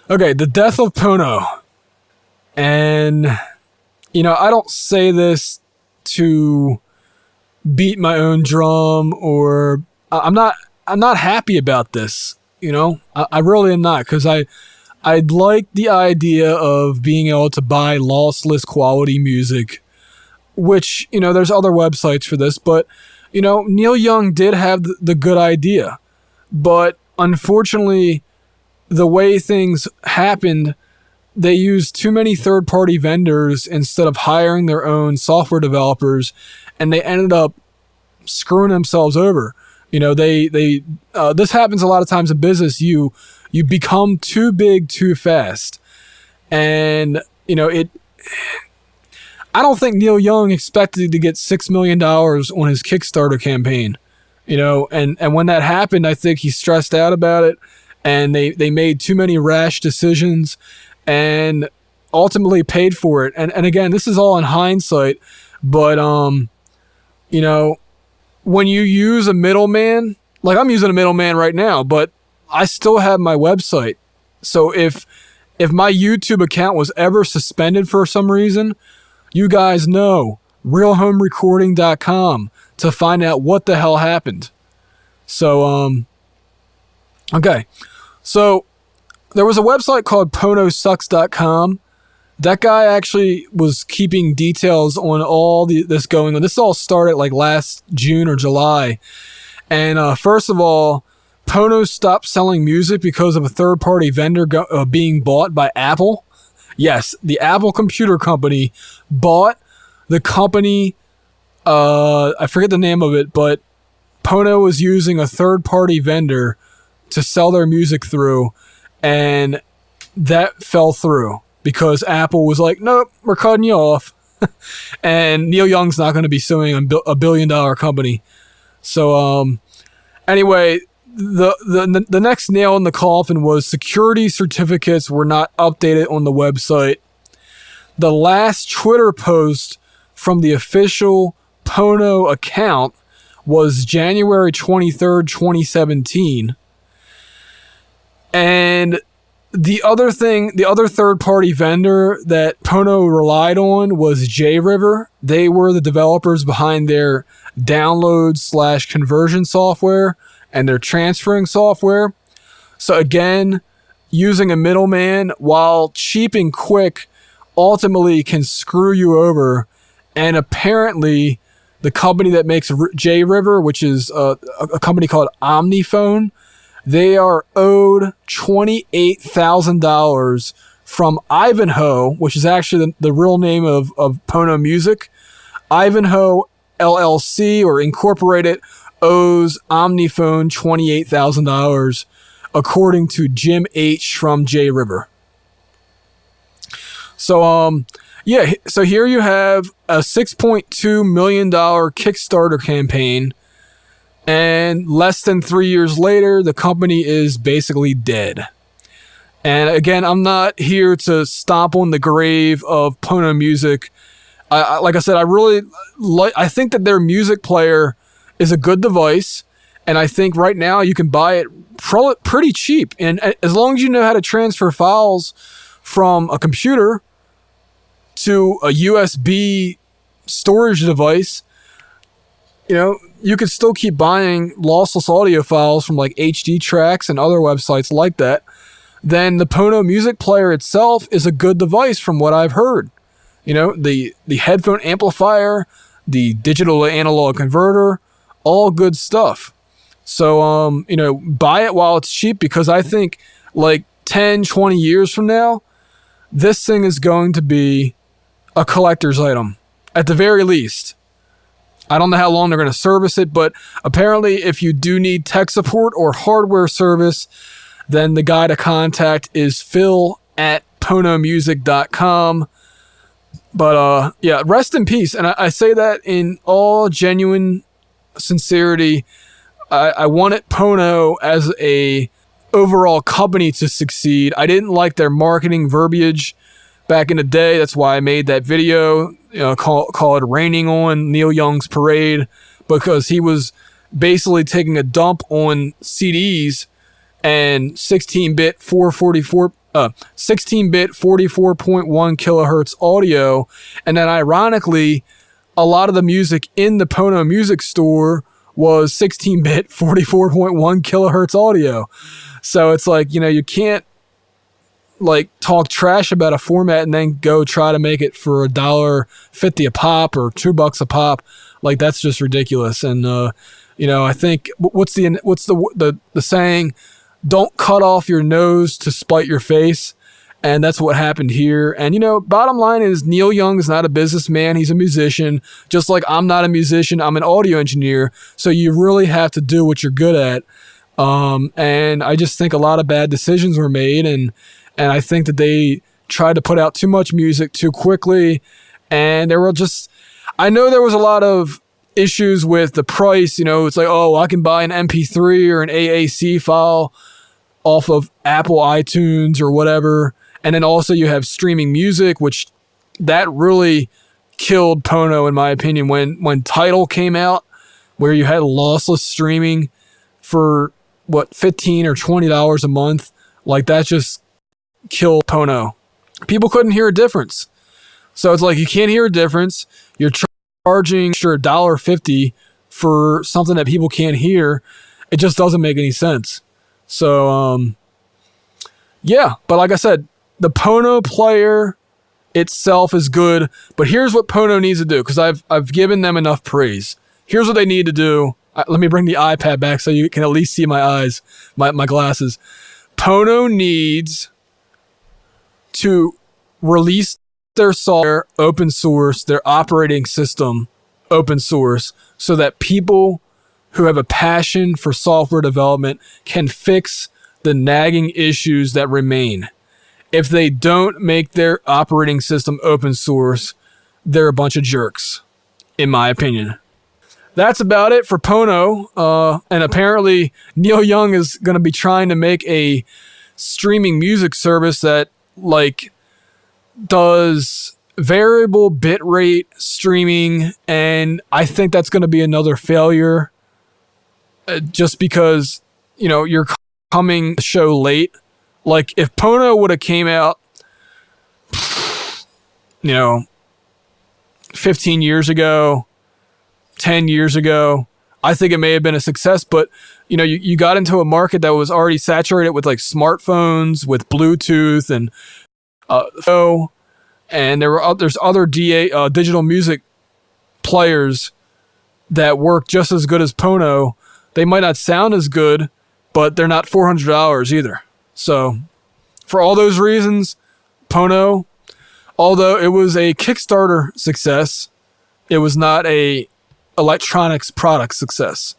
Okay, the death of Pono. And, I don't say this to beat my own drum, or I'm not happy about this. I really am not, because I'd like the idea of being able to buy lossless quality music, which, there's other websites for this, but, Neil Young did have the good idea. But unfortunately, the way things happened, they used too many third-party vendors instead of hiring their own software developers, and they ended up screwing themselves over. This happens a lot of times in business. You become too big too fast, and I don't think Neil Young expected to get $6 million on his Kickstarter campaign. And when that happened, I think he stressed out about it, and they made too many rash decisions and ultimately paid for it. And again, this is all in hindsight, but when you use a middleman, like I'm using a middleman right now, but I still have my website. So if my YouTube account was ever suspended for some reason, you guys know RealHomeRecording.com to find out what the hell happened. So, okay. So there was a website called PonoSucks.com. That guy actually was keeping details on all this going on. This all started like last June or July. And first of all, Pono stopped selling music because of a third-party vendor being bought by Apple. Yes, the Apple computer company bought the company, I forget the name of it, but Pono was using a third-party vendor to sell their music through, and that fell through because Apple was like, nope, we're cutting you off. And Neil Young's not going to be suing a billion-dollar company. So anyway, the next nail in the coffin was security certificates were not updated on the website. The last Twitter post from the official Pono account was January 23rd, 2017. And the other third-party vendor that Pono relied on was JRiver. They were the developers behind their download/conversion software and their transferring software. So again, using a middleman, while cheap and quick, ultimately can screw you over. And apparently, the company that makes JRiver, which is a company called Omniphone, they are owed $28,000 from Ivanhoe, which is actually the real name of Pono Music. Ivanhoe LLC or Incorporated owes Omniphone $28,000, according to Jim H. from JRiver. So, so here you have a $6.2 million Kickstarter campaign, and less than 3 years later, the company is basically dead. And again, I'm not here to stomp on the grave of Pono Music. Like I said, I think that their music player is a good device, and I think right now you can buy it pretty cheap. And as long as you know how to transfer files from a computer to a USB storage device, you could still keep buying lossless audio files from like HD Tracks and other websites like that. Then the Pono Music Player itself is a good device from what I've heard. The headphone amplifier, the digital to analog converter, all good stuff. So, buy it while it's cheap, because I think like 10, 20 years from now, this thing is going to be a collector's item at the very least. I don't know how long they're going to service it, but apparently if you do need tech support or hardware service, then the guy to contact is phil@ponomusic.com. But rest in peace. And I say that in all genuine sincerity. I wanted Pono as a overall company to succeed. I didn't like their marketing verbiage back in the day. That's why I made that video, call it Raining on Neil Young's Parade, because he was basically taking a dump on CDs and 16-bit 444 16-bit 44.1 kilohertz audio, and then ironically, a lot of the music in the Pono music store was 16-bit 44.1 kilohertz audio. So it's like, you can't like talk trash about a format and then go try to make it for $1.50 a pop or $2 a pop. Like, that's just ridiculous. And I think what's the saying? Don't cut off your nose to spite your face. And that's what happened here. And, bottom line is Neil Young is not a businessman. He's a musician. Just like I'm not a musician. I'm an audio engineer. So you really have to do what you're good at. And I just think a lot of bad decisions were made. And I think that they tried to put out too much music too quickly. And I know there was a lot of issues with the price. It's like, oh, I can buy an MP3 or an AAC file off of Apple iTunes or whatever. And then also you have streaming music, which that really killed Pono, in my opinion, when Tidal came out, where you had lossless streaming for $15 or $20 a month. Like, that just killed Pono. People couldn't hear a difference. So it's like, you can't hear a difference. You're charging $1.50 for something that people can't hear. It just doesn't make any sense. So, yeah, but like I said, the Pono player itself is good, but here's what Pono needs to do, because I've given them enough praise. Here's what they need to do. Let me bring the iPad back so you can at least see my eyes, my glasses. Pono needs to release their software open source, their operating system open source, so that people who have a passion for software development can fix the nagging issues that remain. If they don't make their operating system open source, they're a bunch of jerks, in my opinion. That's about it for Pono. And apparently Neil Young is going to be trying to make a streaming music service that does variable bitrate streaming. And I think that's going to be another failure. Just because, you're coming the show late. Like, if Pono would have came out, 15 years ago, 10 years ago, I think it may have been a success. But, you got into a market that was already saturated with smartphones, with Bluetooth and and there's other digital music players that work just as good as Pono. They might not sound as good, but they're not $400 either. So, for all those reasons, Pono, although it was a Kickstarter success, it was not a electronics product success.